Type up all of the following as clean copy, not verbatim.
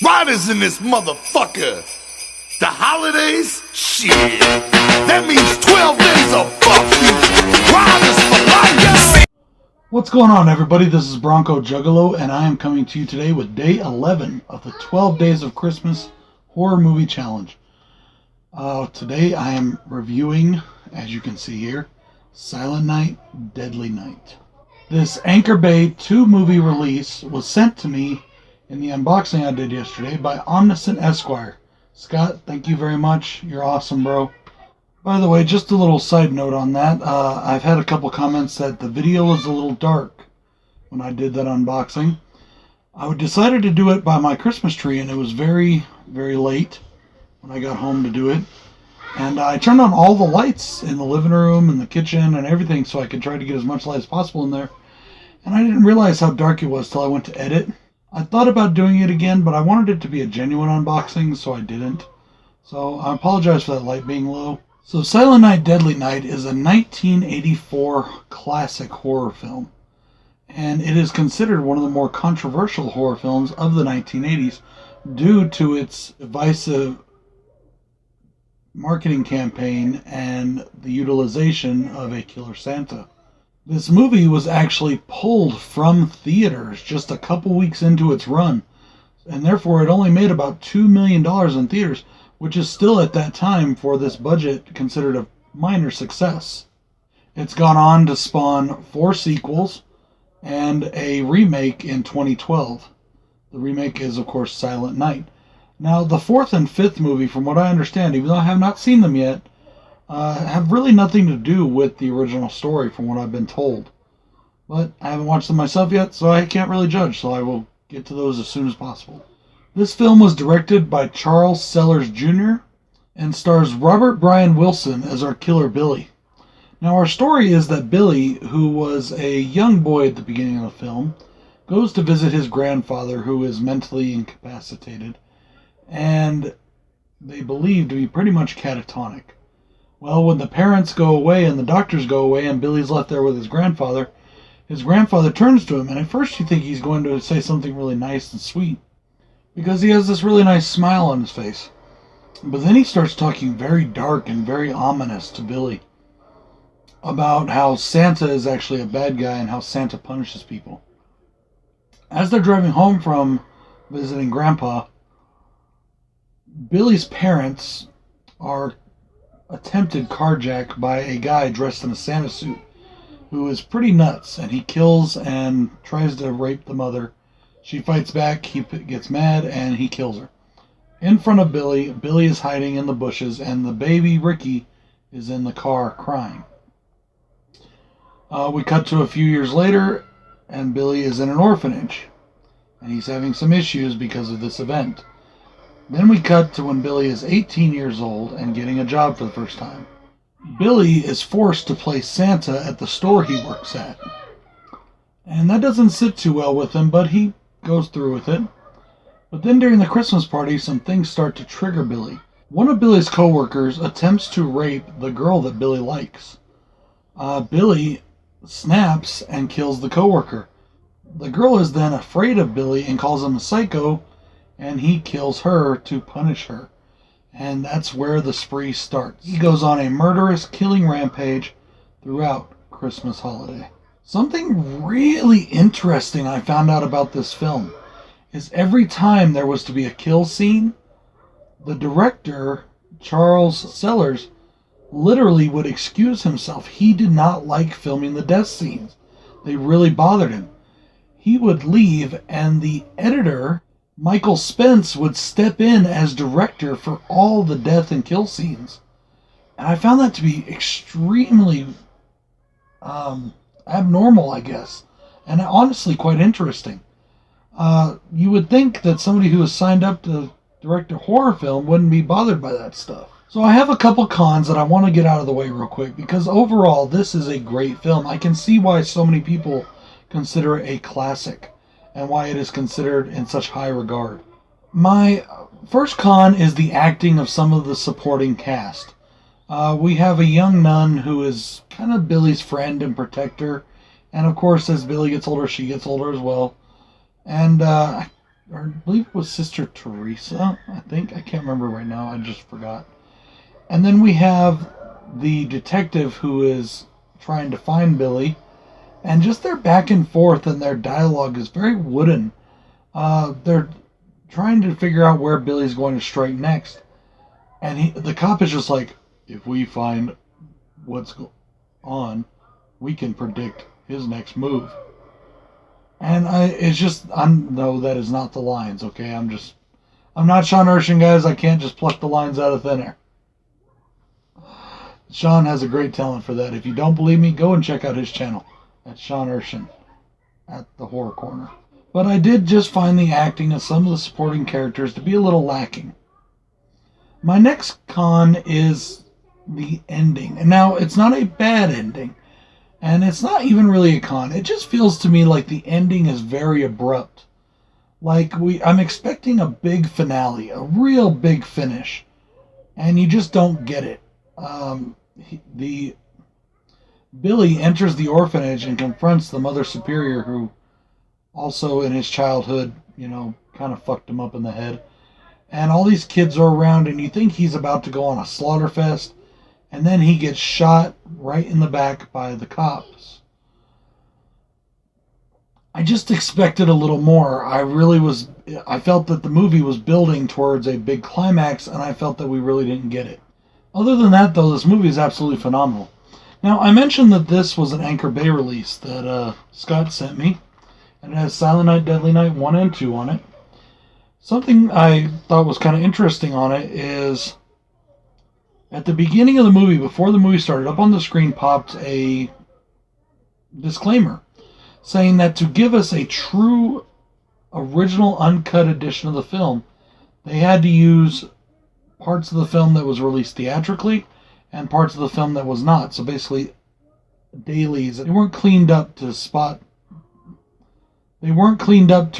Riders in this motherfucker. The holidays? Shit. That means 12 days of fuck you. Riders for life. What's going on, everybody? This is Bronco Juggalo, and I am coming to you today with day 11 of the 12 Days of Christmas Horror Movie Challenge. Today I am reviewing, as you can see here, Silent Night, Deadly Night. This Anchor Bay 2 movie release was sent to me in the unboxing I did yesterday by Omniscient Esquire. Scott, thank you very much. You're awesome, bro. By the way, just a little side note on that. I've had a couple comments that the video was a little dark when I did that unboxing. I decided to do it by my Christmas tree, and it was very, very late when I got home to do it. And I turned on all the lights in the living room and the kitchen and everything so I could try to get as much light as possible in there. And I didn't realize how dark it was till I went to edit. I thought about doing it again, but I wanted it to be a genuine unboxing, so I didn't. So I apologize for that light being low. So Silent Night, Deadly Night is a 1984 classic horror film. And it is considered one of the more controversial horror films of the 1980s due to its divisive marketing campaign and the utilization of a killer Santa. This movie was actually pulled from theaters just a couple weeks into its run, and therefore it only made about $2 million in theaters, which is still at that time for this budget considered a minor success. It's gone on to spawn 4 sequels and a remake in 2012. The remake is, of course, Silent Night. Now, the 4th and 5th movie, from what I understand, even though I have not seen them yet, have really nothing to do with the original story from what I've been told. But I haven't watched them myself yet, so I can't really judge, so I will get to those as soon as possible. This film was directed by Charles Sellers Jr. and stars Robert Brian Wilson as our killer Billy. Now, our story is that Billy, who was a young boy at the beginning of the film, goes to visit his grandfather, who is mentally incapacitated, and they believe to be pretty much catatonic. Well, when the parents go away and the doctors go away and Billy's left there with his grandfather turns to him, and at first you think he's going to say something really nice and sweet, because he has this really nice smile on his face. But then he starts talking very dark and very ominous to Billy about how Santa is actually a bad guy and how Santa punishes people. As they're driving home from visiting Grandpa, Billy's parents are attempted carjacked by a guy dressed in a Santa suit who is pretty nuts, and he kills and tries to rape the mother. She fights back, he gets mad, and he kills her. In front of Billy, Billy is hiding in the bushes, and the baby Ricky is in the car crying. We cut to a few years later, and Billy is in an orphanage, and he's having some issues because of this event. Then we cut to when Billy is 18 years old and getting a job for the first time. Billy is forced to play Santa at the store he works at. And that doesn't sit too well with him, but he goes through with it. But then during the Christmas party, some things start to trigger Billy. One of Billy's co-workers attempts to rape the girl that Billy likes. Billy snaps and kills the co-worker. The girl is then afraid of Billy and calls him a psycho, and he kills her to punish her. And that's where the spree starts. He goes on a murderous killing rampage throughout Christmas holiday. Something really interesting I found out about this film is every time there was to be a kill scene, the director, Charles Sellers, literally would excuse himself. He did not like filming the death scenes. They really bothered him. He would leave, and the editor, Michael Spence, would step in as director for all the death and kill scenes. And I found that to be extremely abnormal, I guess, and honestly quite interesting. You would think that somebody who is signed up to direct a horror film wouldn't be bothered by that stuff. So I have a couple cons that I want to get out of the way real quick, because overall this is a great film. I can see why so many people consider it a classic, and why it is considered in such high regard. My first con is the acting of some of the supporting cast. We have a young nun who is kind of Billy's friend and protector, and of course as Billy gets older, she gets older as well. And or I believe it was Sister Teresa, I think. I can't remember right now, I just forgot. And then we have the detective who is trying to find Billy, and just their back and forth and their dialogue is very wooden. They're trying to figure out where Billy's going to strike next. And the cop is just like, if we find what's on, we can predict his next move. And no, that is not the lines, okay? I'm not Sean Urshan, guys. I can't just pluck the lines out of thin air. Sean has a great talent for that. If you don't believe me, go and check out his channel. That's Sean Urshan at the Horror Corner. But I did just find the acting of some of the supporting characters to be a little lacking. My next con is the ending. And now, it's not a bad ending. And it's not even really a con. It just feels to me like the ending is very abrupt. Like, I'm expecting a big finale, a real big finish. And you just don't get it. Billy enters the orphanage and confronts the Mother Superior, who also in his childhood, kind of fucked him up in the head. And all these kids are around, and you think he's about to go on a slaughter fest, and then he gets shot right in the back by the cops. I just expected a little more. I felt that the movie was building towards a big climax, and I felt that we really didn't get it. Other than that, though, this movie is absolutely phenomenal. Now, I mentioned that this was an Anchor Bay release that Scott sent me, and it has Silent Night, Deadly Night 1 and 2 on it. Something I thought was kind of interesting on it is, at the beginning of the movie, before the movie started, up on the screen popped a disclaimer saying that to give us a true, original, uncut edition of the film, they had to use parts of the film that was released theatrically and parts of the film that was not. So basically, dailies. They weren't cleaned up to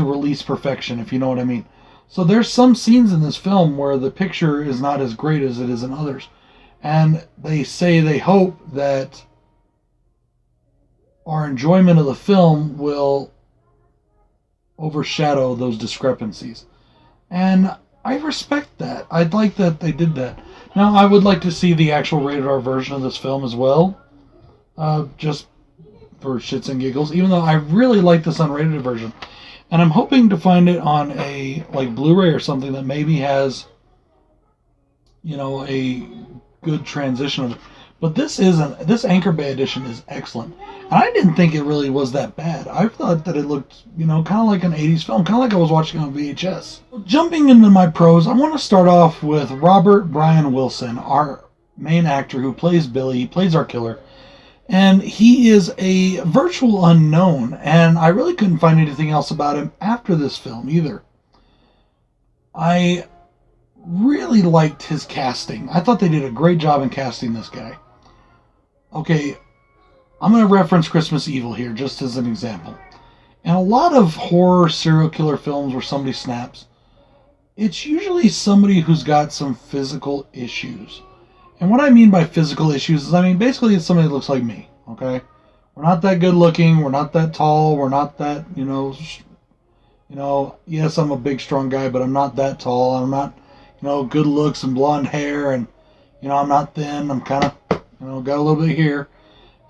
release perfection, if you know what I mean. So there's some scenes in this film where the picture is not as great as it is in others. And they hope that our enjoyment of the film will overshadow those discrepancies. And I respect that. I'd like that they did that. Now, I would like to see the actual rated R version of this film as well. Just for shits and giggles. Even though I really like this unrated version. And I'm hoping to find it on a Blu-ray or something that maybe has, a good transition of it. But this Anchor Bay edition is excellent. And I didn't think it really was that bad. I thought that it looked, kind of like an 80s film. Kind of like I was watching on VHS. Jumping into my pros, I want to start off with Robert Brian Wilson, our main actor who plays Billy. He plays our killer. And he is a virtual unknown, and I really couldn't find anything else about him after this film either. I really liked his casting. I thought they did a great job in casting this guy. Okay, I'm going to reference Christmas Evil here just as an example. In a lot of horror serial killer films where somebody snaps, it's usually somebody who's got some physical issues. And what I mean by physical issues is, basically it's somebody that looks like me, okay? We're not that good looking, we're not that tall, we're not that, yes, I'm a big, strong guy, but I'm not that tall, I'm not, good looks and blonde hair, and, I'm not thin, I'm kind of, got a little bit here.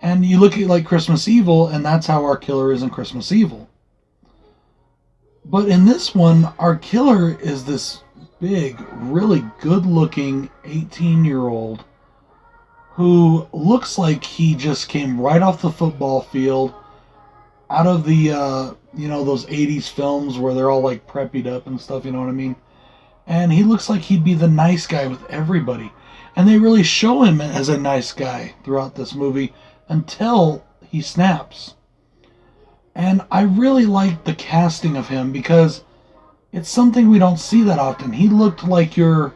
And you look at, Christmas Evil, and that's how our killer is in Christmas Evil. But in this one, our killer is this big, really good-looking 18-year-old who looks like he just came right off the football field, out of the, those 80s films where they're all, preppied up and stuff, you know what I mean? And he looks like he'd be the nice guy with everybody. And they really show him as a nice guy throughout this movie until he snaps. And I really like the casting of him because it's something we don't see that often. He looked like your,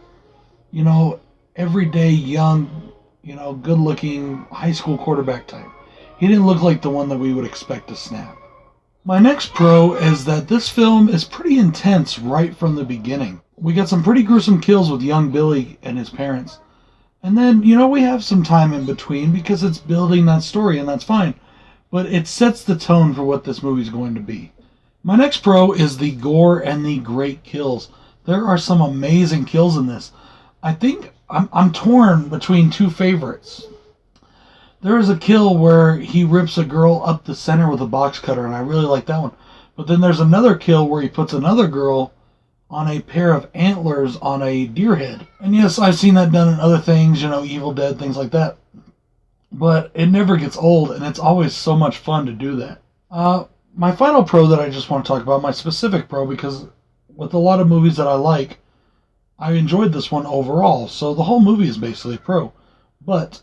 everyday young, good-looking high school quarterback type. He didn't look like the one that we would expect to snap. My next pro is that this film is pretty intense right from the beginning. We got some pretty gruesome kills with young Billy and his parents. And then, we have some time in between because it's building that story, and that's fine. But it sets the tone for what this movie's going to be. My next pro is the gore and the great kills. There are some amazing kills in this. I think I'm torn between two favorites. There is a kill where he rips a girl up the center with a box cutter, and I really like that one. But then there's another kill where he puts another girl on a pair of antlers on a deer head. And yes, I've seen that done in other things, Evil Dead, things like that. But it never gets old, and it's always so much fun to do that. My final pro that I just want to talk about, my specific pro, because with a lot of movies that I like, I enjoyed this one overall. So the whole movie is basically pro. But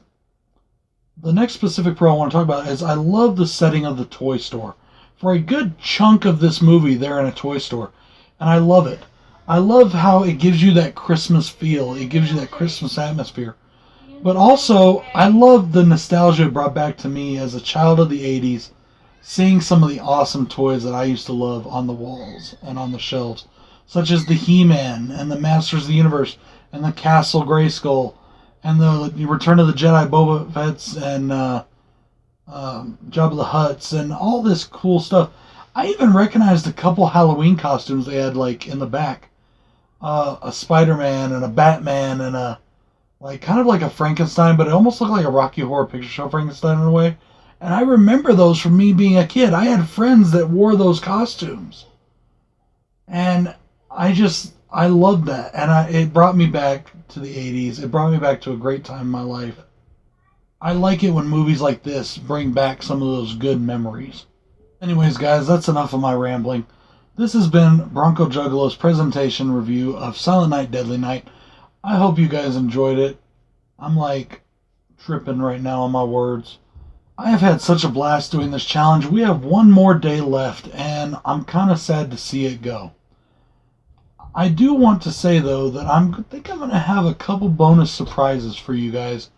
the next specific pro I want to talk about is I love the setting of the toy store. For a good chunk of this movie, they're in a toy store. And I love it. I love how it gives you that Christmas feel. It gives you that Christmas atmosphere. But also, I love the nostalgia it brought back to me as a child of the 80s, seeing some of the awesome toys that I used to love on the walls and on the shelves, such as the He-Man and the Masters of the Universe and the Castle Grayskull and the Return of the Jedi Boba Fett's and Jabba the Hutt's and all this cool stuff. I even recognized a couple Halloween costumes they had in the back. A Spider-Man and a Batman and a kind of like a Frankenstein, but it almost looked like a Rocky Horror Picture Show Frankenstein in a way. And I remember those from me being a kid. I had friends that wore those costumes. And I loved that. And it brought me back to the 80s. It brought me back to a great time in my life. I like it when movies like this bring back some of those good memories. Anyways, guys, that's enough of my rambling. This has been Bronco Juggalo's presentation review of Silent Night, Deadly Night. I hope you guys enjoyed it. I'm tripping right now on my words. I have had such a blast doing this challenge. We have one more day left, and I'm kind of sad to see it go. I do want to say, though, that I think I'm going to have a couple bonus surprises for you guys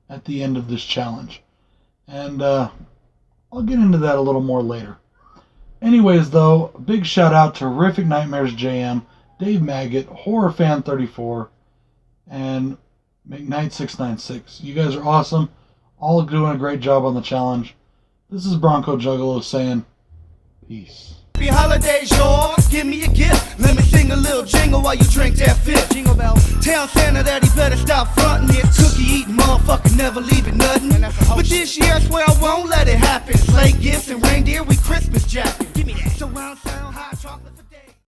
at the end of this challenge. And I'll get into that a little more later. Anyways, though, a big shout out to Horrific Nightmares JM, Dave Maggot, HorrorFan34, and McKnight696. You guys are awesome. All doing a great job on the challenge. This is Bronco Juggalo saying peace. Happy holidays, y'all. Give me a gift. Let me sing a little jingle while you drink that fifth. Jingle bells. Tell Santa that he better stop frontin' it. Cookie eating motherfucker, never leaving nothing. But this year I swear I won't let it happen. Sleigh gifts and reindeer with Christmas jackets. Give me that. Surround sound, hot chocolate for days.